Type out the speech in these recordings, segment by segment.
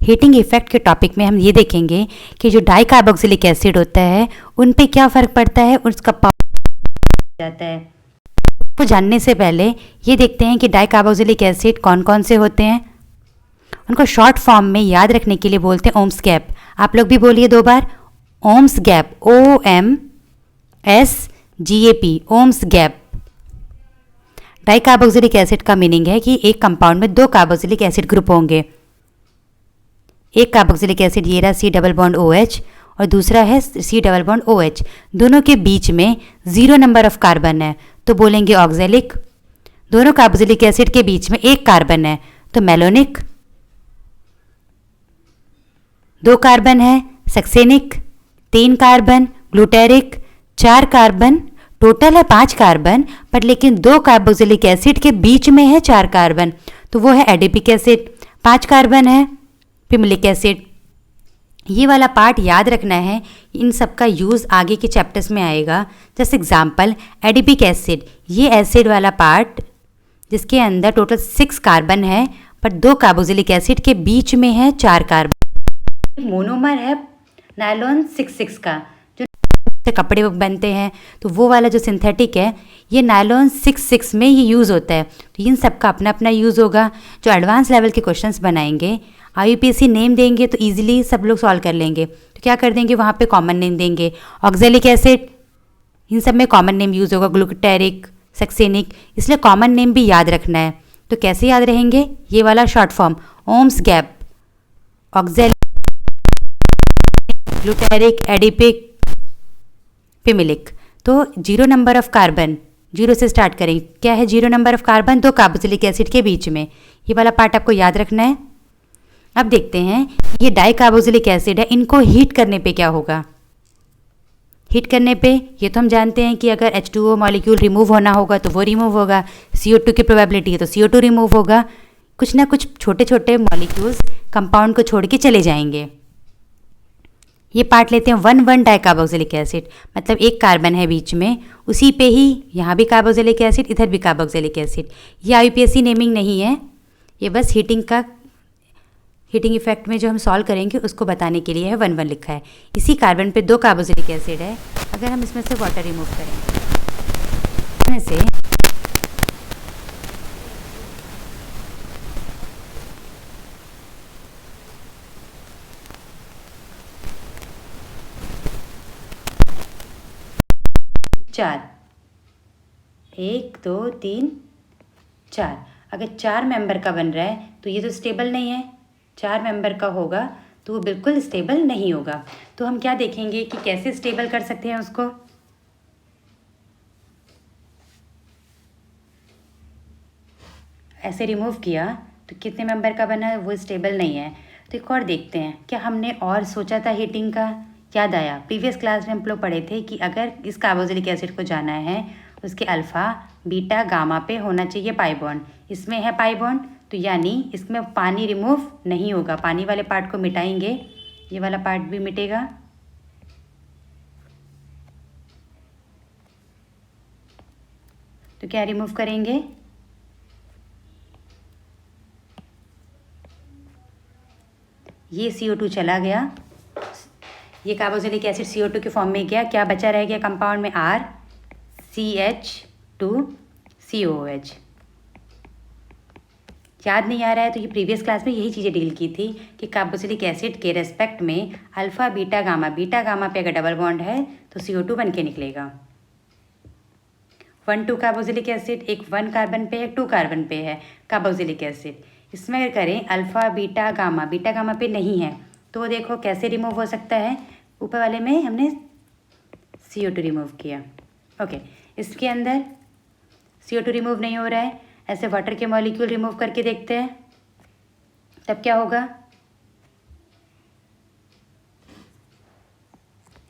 Heating effect के topic में हम ये देखेंगे कि जो डाई कार्बोक्सिलिक एसिड होता है उन पे क्या फ़र्क पड़ता है और उसका पावर जाता है। तो जानने से पहले ये देखते हैं कि डाई कार्बोक्सिलिक एसिड कौन कौन से होते हैं। उनको शॉर्ट फॉर्म में याद रखने के लिए बोलते हैं ओम्स गैप। आप लोग भी बोलिए 2 बार, ओम्स गैप, OMSGAP, ओम्स गैप। डाई कार्बोक्सिलिक एसिड का मीनिंग है कि एक कंपाउंड में 2 कार्बोक्सिलिक एसिड ग्रुप होंगे। एक कार्बोक्सिलिक एसिड ये रहा C डबल बॉन्ड OH और दूसरा है C डबल बॉन्ड OH। दोनों के बीच में 0 नंबर ऑफ कार्बन है तो बोलेंगे ऑक्जेलिक। दोनों कार्बोक्सिलिक एसिड के बीच में 1 कार्बन है तो मेलोनिक। 2 कार्बन है succinic, 3 carbon glutaric, 4 carbon, total है 5 कार्बन, पर लेकिन 2 कार्बोक्सिलिक एसिड के बीच में है 4 कार्बन तो वो है एडिपिक एसिड। 5 कार्बन है पिमुलिक एसिड। ये वाला पार्ट याद रखना है, इन सब का यूज़ आगे के चैप्टर्स में आएगा। जैसे एग्जांपल एडिपिक एसिड, ये एसिड वाला पार्ट जिसके अंदर टोटल 6 कार्बन है पर 2 कार्बोक्सिलिक एसिड के बीच में है 4 कार्बन। मोनोमर है नायलॉन 6,6 का, जो से कपड़े बनते हैं, तो वो वाला जो सिंथेटिक है ये नायलॉन 6,6 में ये यूज़ होता है। तो इन सब का अपना अपना यूज़ होगा। जो एडवांस लेवल के क्वेश्चंस बनाएंगे IUPAC नेम देंगे तो इजीली सब लोग सॉल्व कर लेंगे। तो क्या कर देंगे, वहाँ पे कॉमन नेम देंगे। ऑक्जेलिक एसिड, इन सब में कॉमन नेम यूज़ होगा, ग्लूटेरिक, सक्सेनिक, इसलिए कॉमन नेम भी याद रखना है। तो कैसे याद रहेंगे, ये वाला शॉर्ट फॉर्म ओम्स गैप, ऑक्जेलिक, ग्लूटेरिक, एडिपिक, पिमिलिक। तो 0 नंबर ऑफ कार्बन, 0 से स्टार्ट करेंगे। क्या है 0 number of carbon, 2 carboxylic acid के बीच में। ये वाला पार्ट आपको याद रखना है। अब देखते हैं ये डाई कार्बोक्सिलिक एसिड है, इनको हीट करने पे क्या होगा। हीट करने पे ये तो हम जानते हैं कि अगर H2O मॉलिक्यूल रिमूव होना होगा तो वो रिमूव होगा। CO2 की प्रोबेबिलिटी है तो CO2 रिमूव होगा। कुछ ना कुछ छोटे छोटे मॉलिक्यूल्स कंपाउंड को छोड़ के चले जाएंगे। ये पार्ट लेते हैं 1,1 डाई कार्बोक्सिलिक एसिड, मतलब 1 कार्बन है बीच में, उसी पे ही यहाँ भी कार्बोक्सिलिक एसिड, इधर भी कार्बोक्सिलिक एसिड। ये IUPAC नेमिंग नहीं है, ये बस हीटिंग इफेक्ट में जो हम सॉल्व करेंगे उसको बताने के लिए है 1,1 लिखा है। इसी कार्बन पे 2 कार्बोक्सिलिक एसिड है। अगर हम इसमें से वाटर रिमूव करेंगे, इसमें से चार, 1 2 3 4, अगर 4 मेंबर का बन रहा है तो ये तो स्टेबल नहीं है। 4 मेंबर का होगा तो वो बिल्कुल स्टेबल नहीं होगा। तो हम क्या देखेंगे कि कैसे स्टेबल कर सकते हैं उसको। ऐसे रिमूव किया तो कितने मेंबर का बना है, वो स्टेबल नहीं है। तो एक और देखते हैं, क्या हमने और सोचा था हीटिंग का, याद आया। प्रीवियस क्लास में हम लोग पढ़े थे कि अगर इस कार्बोक्सिलिक एसिड को जाना है उसके अल्फ़ा बीटा गामा पे होना चाहिए पाई बॉन्ड। इसमें है पाई बॉन्ड, तो यानी इसमें पानी रिमूव नहीं होगा। पानी वाले पार्ट को मिटाएंगे, ये वाला पार्ट भी मिटेगा। तो क्या रिमूव करेंगे, ये CO2 चला गया, ये कार्बोक्सिलिक एसिड CO2 के फॉर्म में गया। क्या बचा रह गया कंपाउंड में, RCH2COOH। याद नहीं आ रहा है तो ये प्रीवियस क्लास में यही चीज़ें डील की थी कि कार्बोक्सिलिक एसिड के रेस्पेक्ट में अल्फ़ा बीटा गामा पे अगर डबल बॉन्ड है तो CO2 बन के निकलेगा। 1,2 कार्बोक्सिलिक एसिड, एक 1 कार्बन पे है, 2 कार्बन पे है कार्बोक्सिलिक एसिड। इसमें अगर करें अल्फ़ा बीटा गामा पे नहीं है तो देखो कैसे रिमूव हो सकता है। ऊपर वाले में हमने CO2 रिमूव किया, ओके। इसके अंदर CO2 रिमूव नहीं हो रहा है, ऐसे वाटर के मॉलिक्यूल रिमूव करके देखते हैं, तब क्या होगा।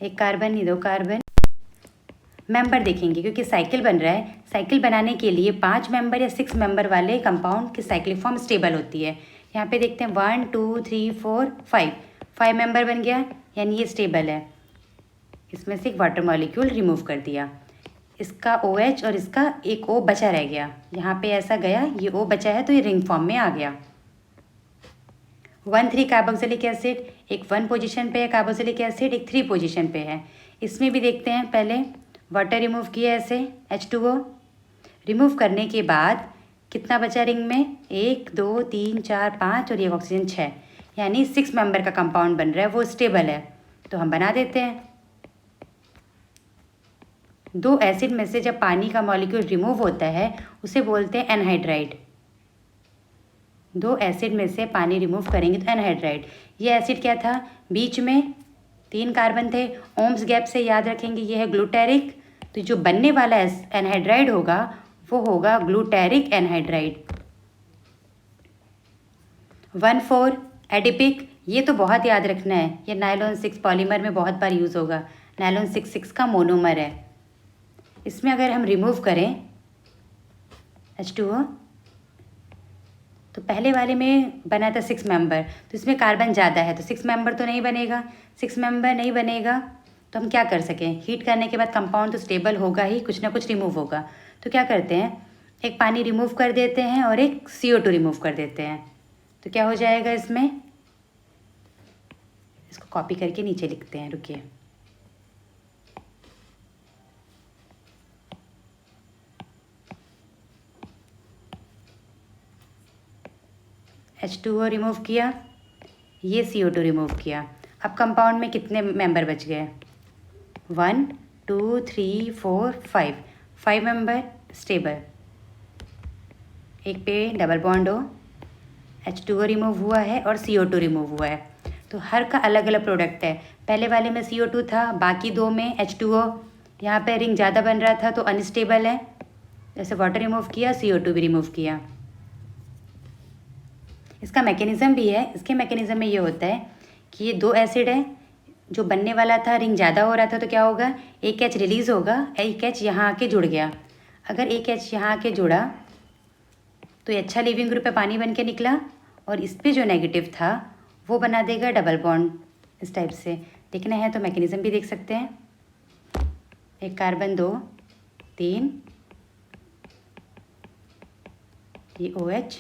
1 कार्बन, 2 कार्बन। मेंबर देखेंगे क्योंकि साइकिल बन रहा है। साइकिल बनाने के लिए 5 मेंबर या 6 मेंबर वाले कंपाउंड की साइक्लिक फॉर्म स्टेबल होती है। यहाँ पे देखते हैं 1 2 3 4 5 मेंबर बन गया, यानी ये स्टेबल है। इसमें से एक वाटर मॉलिक्यूल रिमूव कर दिया, इसका OH और इसका एक O बचा रह गया। यहाँ पे ऐसा गया, ये O बचा है तो ये रिंग फॉर्म में आ गया। 1,3 कार्बोक्सिलिक एसिड, एक 1 पोजीशन पे है कार्बोक्सिलिक एसिड, एक 3 पोजीशन पे है। इसमें भी देखते हैं, पहले वाटर रिमूव किया ऐसे H2O, रिमूव करने के बाद कितना बचा रिंग में, 1 2 3 4 5 और ये ऑक्सीजन 6, यानी 6 मेंबर का कंपाउंड बन रहा है, वो स्टेबल है, तो हम बना देते हैं। दो एसिड में से जब पानी का मॉलिक्यूल रिमूव होता है उसे बोलते हैं एनहाइड्राइड। दो एसिड में से पानी रिमूव करेंगे तो एनहाइड्राइड। ये एसिड क्या था, बीच में 3 कार्बन थे, ओम्स गैप से याद रखेंगे ये है ग्लूटेरिक, तो जो बनने वाला एनहाइड्राइड होगा वो होगा ग्लूटेरिक एनहाइड्राइड। 1,4 एडिपिक, ये तो बहुत याद रखना है, ये नायलॉन 6 पॉलीमर में बहुत बार यूज़ होगा, नायलॉन 6 का मोनोमर है। इसमें अगर हम रिमूव करें H2O, तो पहले वाले में बना था 6 मेंबर, तो इसमें कार्बन ज़्यादा है तो 6 मेंबर तो नहीं बनेगा। 6 मेंबर नहीं बनेगा तो हम क्या कर सकें, हीट करने के बाद कंपाउंड तो स्टेबल होगा ही, कुछ ना कुछ रिमूव होगा, तो क्या करते हैं, एक पानी रिमूव कर देते हैं और एक CO2 रिमूव कर देते हैं, तो क्या हो जाएगा इसमें, इसको कॉपी करके नीचे लिखते हैं, रुकिए। H2O रिमूव किया, ये CO2 रिमूव किया, अब कंपाउंड में कितने मेंबर बच गए, 1 2 3 4 5, 5 मेंबर स्टेबल। एक पे डबल बॉन्ड हो, H2O रिमूव हुआ है और CO2 रिमूव हुआ है, तो हर का अलग अलग प्रोडक्ट है। पहले वाले में CO2 था, बाकी दो में H2O, यहाँ पे रिंग ज़्यादा बन रहा था तो अनस्टेबल है, जैसे वाटर रिमूव किया CO2 भी रिमूव किया। इसका मैकेनिज़्म भी है, इसके मैकेनिज़्म में ये होता है कि ये दो एसिड है, जो बनने वाला था रिंग ज़्यादा हो रहा था तो क्या होगा, एक H रिलीज़ होगा, एक H यहाँ आके जुड़ गया। अगर एक H यहाँ आके जुड़ा तो ये अच्छा लिविंग ग्रुप पे पानी बन के निकला, और इस पे जो नेगेटिव था वो बना देगा डबल बॉन्ड इस टाइप से। देखना है तो मैकेनिज़्म भी देख सकते हैं, एक कार्बन 2 3, ये OH,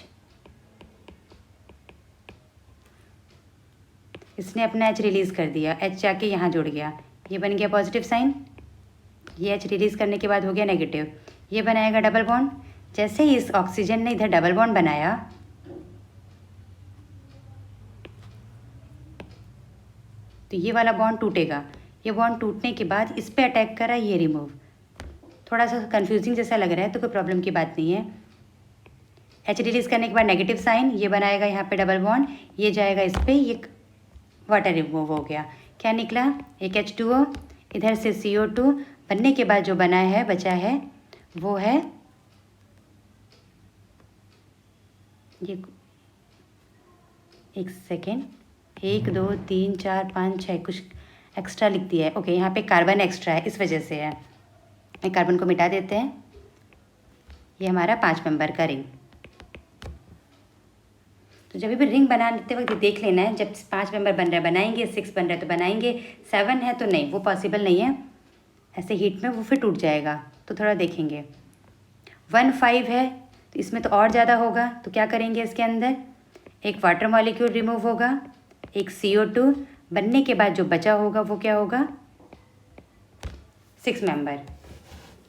इसने अपना H रिलीज़ कर दिया, H जाके यहाँ जुड़ गया, ये बन गया पॉजिटिव साइन, ये H रिलीज़ करने के बाद हो गया नेगेटिव, ये बनाएगा डबल बॉन्ड। जैसे ही इस ऑक्सीजन ने इधर डबल बॉन्ड बनाया तो ये वाला बॉन्ड टूटेगा, ये बॉन्ड टूटने के बाद इस पे अटैक करा, ये रिमूव। थोड़ा सा कंफ्यूजिंग जैसा लग रहा है तो कोई प्रॉब्लम की बात नहीं है। H रिलीज़ करने के बाद नेगेटिव साइन, ये बनाएगा यहाँ पे डबल बॉन्ड, ये जाएगा इस पे, ये वाटर रिमूव हो गया। क्या निकला, एक H2O, इधर से CO2, बनने के बाद जो बना है बचा है वो है ये, एक सेकेंड, 1 2 3 4 5 6 कुछ एक्स्ट्रा लिख दिया है, ओके, यहाँ पे कार्बन एक्स्ट्रा है इस वजह से है, एक कार्बन को मिटा देते हैं। ये हमारा 5 मेंबर का रिंग। तो जब भी रिंग बनाते वक्त देख लेना है, जब 5 मेंबर बन रहा है बनाएंगे, 6 बन रहा है तो बनाएंगे, 7 है तो नहीं, वो पॉसिबल नहीं है, ऐसे हीट में वो फिर टूट जाएगा, तो थोड़ा देखेंगे। 1 5 है तो इसमें तो और ज़्यादा होगा, तो क्या करेंगे, इसके अंदर एक वाटर मॉलिक्यूल रिमूव होगा, एक CO2, बनने के बाद जो बचा होगा वो क्या होगा, 6 मेंबर।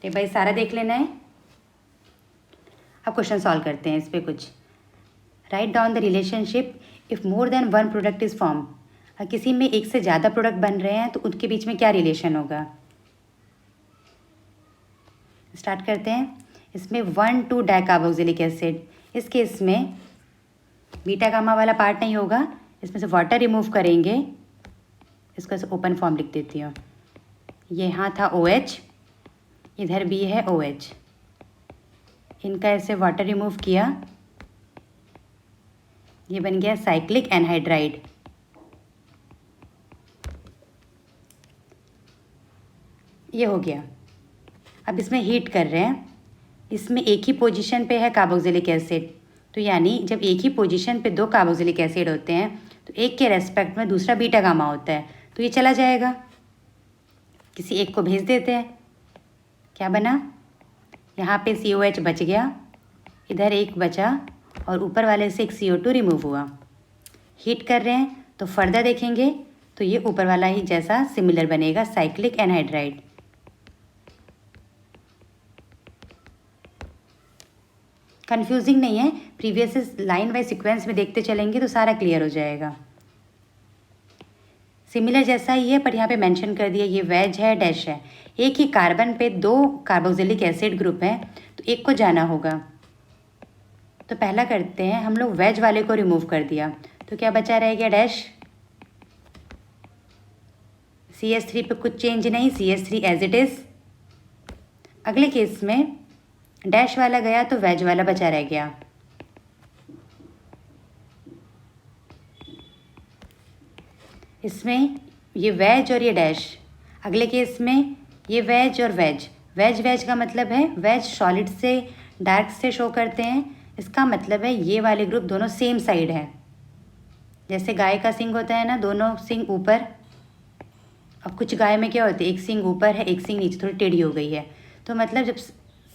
तो भाई सारा देख लेना है। अब क्वेश्चन सॉल्व करते हैं इस पर कुछ। Write down the relationship if more than 1 product is form. किसी में एक से ज़्यादा प्रोडक्ट बन रहे हैं तो उनके बीच में क्या रिलेशन होगा। स्टार्ट करते हैं। इसमें 1 2 डाइकार्बोक्सिलिक एसिड, इस केस में बीटा गामा वाला पार्ट नहीं होगा, इसमें से वाटर रिमूव करेंगे, इसको ऐसे ओपन फॉर्म लिख देती हूँ। ये यहाँ था OH, इधर भी है OH, इनका ऐसे वाटर रिमूव किया, ये बन गया साइक्लिक एनहाइड्राइड। ये हो गया। अब इसमें हीट कर रहे हैं, इसमें एक ही पोजीशन पे है कार्बोक्सिलिक एसिड, तो यानी जब एक ही पोजीशन पे 2 कार्बोक्सिलिक एसिड होते हैं तो एक के रेस्पेक्ट में दूसरा बीटा गामा होता है, तो ये चला जाएगा, किसी एक को भेज देते हैं। क्या बना, यहाँ पे COH बच गया, इधर एक बचा और ऊपर वाले से एक CO2 रिमूव हुआ। हीट कर रहे हैं तो फर्दर देखेंगे तो ये ऊपर वाला ही जैसा सिमिलर बनेगा, साइक्लिक एनहाइड्राइड। कंफ्यूजिंग नहीं है, प्रीवियस लाइन वाइज सीक्वेंस में देखते चलेंगे तो सारा क्लियर हो जाएगा। सिमिलर जैसा ही है, पर यहाँ पे मेंशन कर दिया ये वेज है, डैश है। एक ही कार्बन पे 2 कार्बोक्सिलिक एसिड ग्रुप है तो एक को जाना होगा। तो पहला करते हैं, हम लोग वेज वाले को रिमूव कर दिया तो क्या बचा रह गया, डैश। CH3 पे कुछ चेंज नहीं, CH3 एज इट इज़। अगले केस में डैश वाला गया तो वेज वाला बचा रह गया। इसमें ये वेज और ये डैश, अगले केस में ये वेज और वेज। वेज वेज का मतलब है वेज सॉलिड से डार्क से शो करते हैं, इसका मतलब है ये वाले ग्रुप दोनों सेम साइड हैं। जैसे गाय का सिंग होता है ना, दोनों सिंग ऊपर। अब कुछ गाय में क्या होता है, एक सिंग ऊपर है एक सिंग नीचे, थोड़ी टेढ़ी हो गई है। तो मतलब जब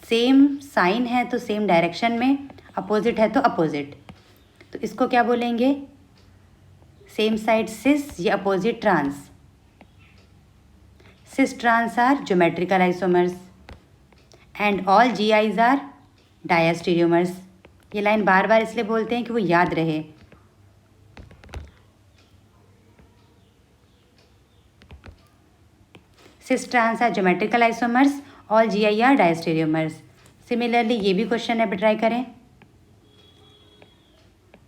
सेम साइन है तो सेम डायरेक्शन में, अपोजिट है तो अपोजिट। तो इसको क्या बोलेंगे, सेम साइड सिस या opposite trans. Cis trans are geometrical isomers and all GIs are diastereomers. ये लाइन बार बार इसलिए बोलते हैं कि वो याद रहे। Cis trans are geometrical isomers, all GI are diastereomers. Similarly ये भी क्वेश्चन है, ट्राई करें।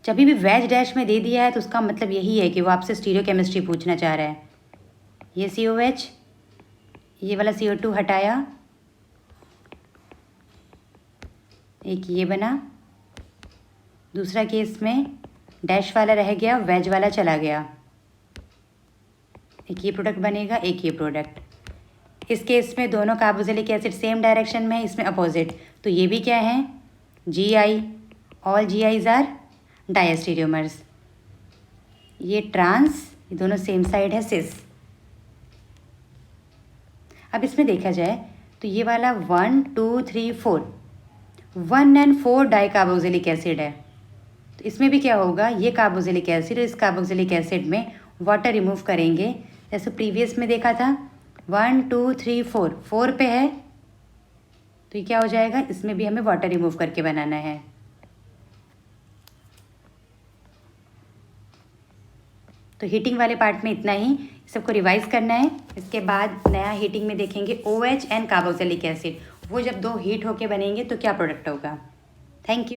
जब भी वेज डैश में दे दिया है तो उसका मतलब यही है कि वो आपसे स्टीरियोकेमिस्ट्री पूछना चाह रहा है। ये COH, ये वाला CO2 हटाया, एक ये बना। दूसरा केस में डैश वाला रह गया, वेज वाला चला गया। एक ये प्रोडक्ट बनेगा, एक ये प्रोडक्ट। इस केस में दोनों कार्बोक्सिलिक एसिड सेम डायरेक्शन में है, इसमें अपोजिट। तो ये भी क्या है, GI, all GIs are diastereomers. ये ट्रांस, ये दोनों सेम साइड है, सिस। अब इसमें देखा जाए तो ये वाला 1 2 3 4 1 and 4 डाई कार्बोक्सिलिक एसिड है। तो इसमें भी क्या होगा, ये कार्बोक्सिलिक एसिड और इस कार्बोक्सिलिक एसिड में वाटर रिमूव करेंगे। जैसे प्रीवियस में देखा था 1 2 3 4, 4 पे है तो ये क्या हो जाएगा, इसमें भी हमें वाटर रिमूव करके बनाना है। तो हीटिंग वाले पार्ट में इतना ही, सबको रिवाइज करना है। इसके बाद नया हीटिंग में देखेंगे OH एंड कार्बोक्सिलिक एसिड। वो जब 2 हीट होके बनेंगे तो क्या प्रोडक्ट होगा। Thank you.